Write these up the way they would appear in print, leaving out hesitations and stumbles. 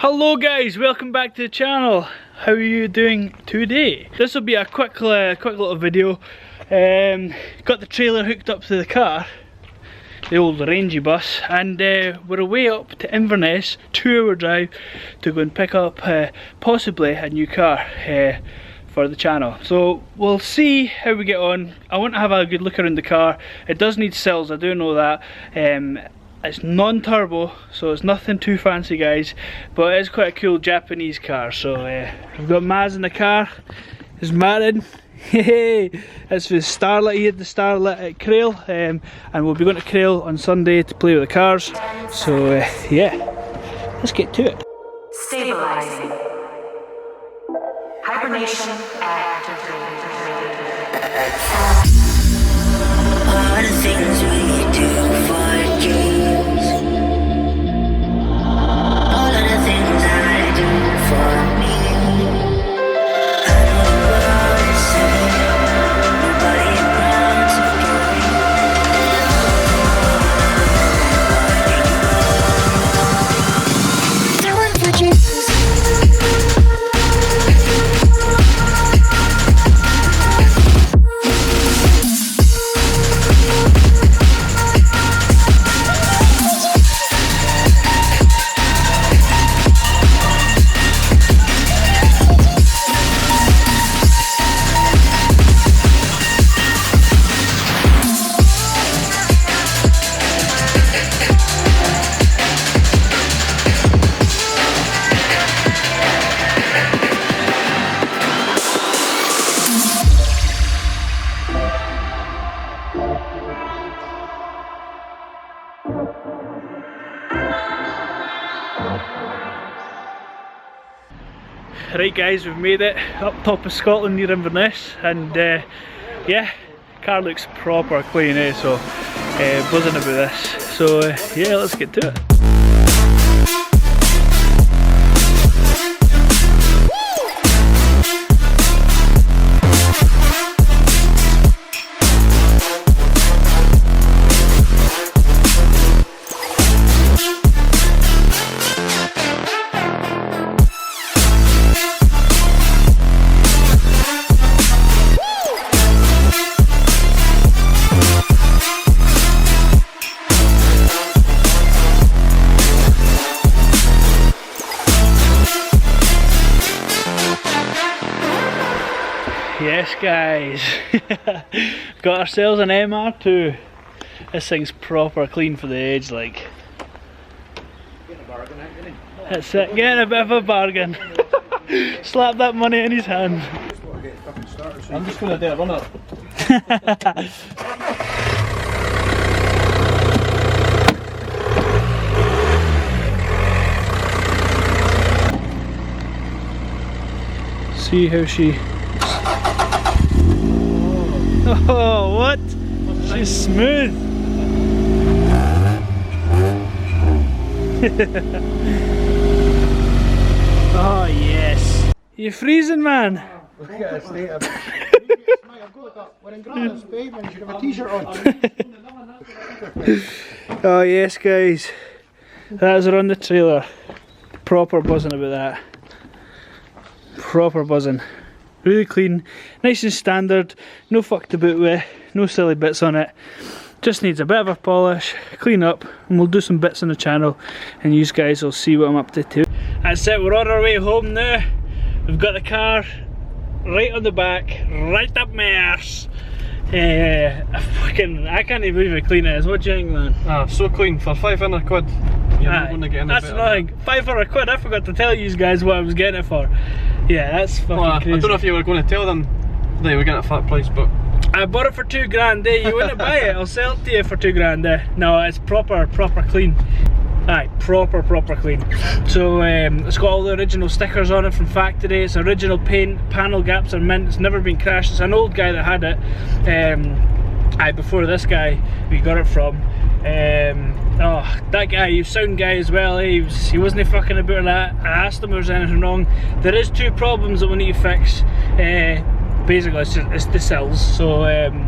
Hello guys, welcome back to the channel. How are you doing today? This will be a quick little video. Got the trailer hooked up to the car, the old Rangy bus, and we're away up to Inverness, 2-hour drive to go and pick up possibly a new car for the channel. So we'll see how we get on. I want to have a good look around the car. It does need sills, I do know that. It's non-turbo, so it's nothing too fancy guys, but it is quite a cool Japanese car. So we've got Maz in the car. He's married. Hey, it's for Starlet. He had the Starlet at Crail, and we'll be going to Crail on Sunday to play with the cars. So yeah, let's get to it. Stabilizing. Hibernation activated. All the things we do for dreams. All of the things I do for me. I know the world is saying nobody around to do it. Do it for Jesus. Right guys, we've made it up top of Scotland near Inverness, and yeah, car looks proper clean, so buzzing about this. So yeah, let's get to it. Yes guys, got ourselves an MR2. This thing's proper clean for the age, like. Getting a bargain, ain't you? That's it, getting a bit of a bargain. Slap that money in his hand. I'm just gonna do a run up. See how she. Oh, what? She's smooth. Oh, yes. You're freezing, man. Look at the state of it. We're in Grandma's babe and you should have a t-shirt on. Oh, yes, guys. That's her on the trailer. Proper buzzing about that. Proper buzzing. Really clean, nice and standard, no fucked about with, no silly bits on it. Just needs a bit of a polish, clean up, and we'll do some bits on the channel and you guys will see what I'm up to too. That's it, we're on our way home now. We've got the car right on the back, right up my arse. I can't even believe how clean it is. What do you think, man? Ah, so clean for £500. You're not going to get any that's nothing. £500. I forgot to tell you guys what I was getting it for. Yeah, that's fucking crazy. I don't know if you were going to tell them that you were getting a fat price, but I bought it for £2 eh? You wouldn't buy it, I'll sell it to you for £2 eh? No, it's proper clean. Aye, proper clean. So it's got all the original stickers on it from factory. It's original paint, panel gaps are mint, it's never been crashed. It's an old guy that had it. Before this guy we got it from. Oh, that guy, he was sound guy as well, he wasn't fucking about that. I asked him if there was anything wrong. There is two problems that we need to fix. Basically it's the cells, so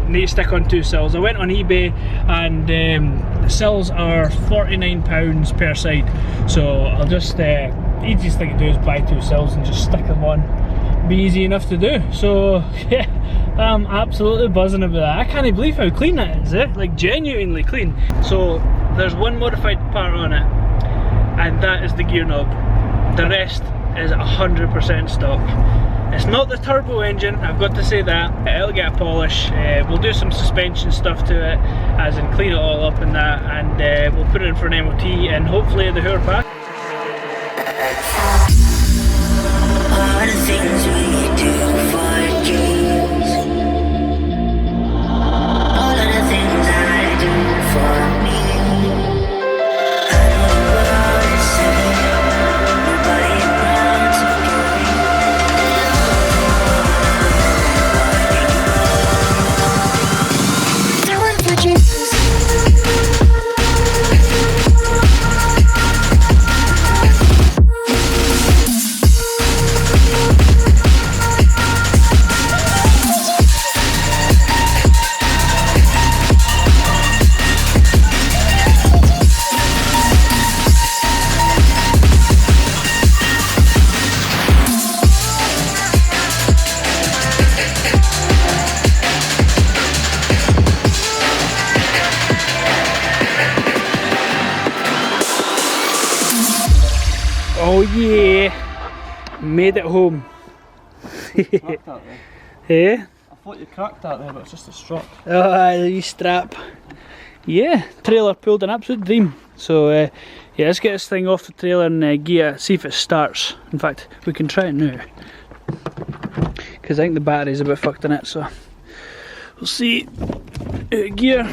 need to stick on 2 cells. I went on eBay and the cells are £49 per side, so I'll just easiest thing to do is buy 2 cells and just stick them on. Be easy enough to do. So yeah, I'm absolutely buzzing about that. I can't believe how clean that is, like genuinely clean. So there's one modified part on it, and that is the gear knob. The rest is 100% stock. It's not the turbo engine, I've got to say that. It'll get a polish. We'll do some suspension stuff to it, as in clean it all up and that, and we'll put it in for an MOT and hopefully the hour pack. All the things we do for dreams, all of the things I do for me. I know the world is saying nobody around to do it for dreams. Oh yeah, made it home. Cracked that there. Eh? I thought you cracked that there, but it's just a strap. Oh, the strap. Yeah, trailer pulled an absolute dream. So yeah, let's get this thing off the trailer and gear, see if it starts. In fact, we can try it now, because I think the battery's a bit fucked in it, so we'll see. Gear.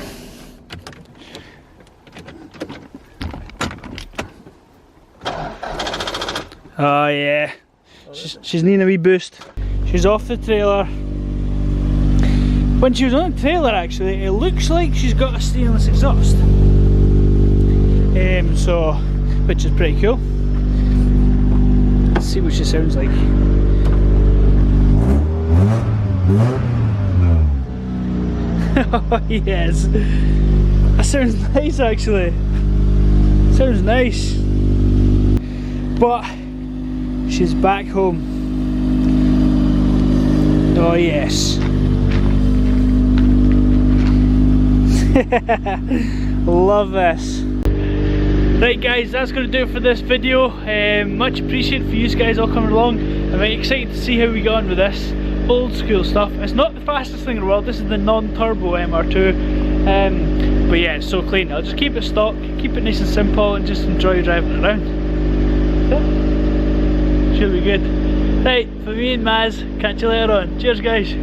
Oh yeah, she's needing a wee boost. She's off the trailer. When she was on the trailer, actually, it looks like she's got a stainless exhaust. So, which is pretty cool. Let's see what she sounds like. Oh yes, that sounds nice actually. Sounds nice. But she's back home. Oh yes. Love this. Right guys, that's going to do it for this video. Much appreciated for you guys all coming along. I'm very excited to see how we go on with this. Old school stuff. It's not the fastest thing in the world, this is the non-turbo MR2. But yeah, it's so clean. I'll just keep it stock, keep it nice and simple, and just enjoy driving it around. Should be good. Right, for me and Maz, catch you later on. Cheers guys.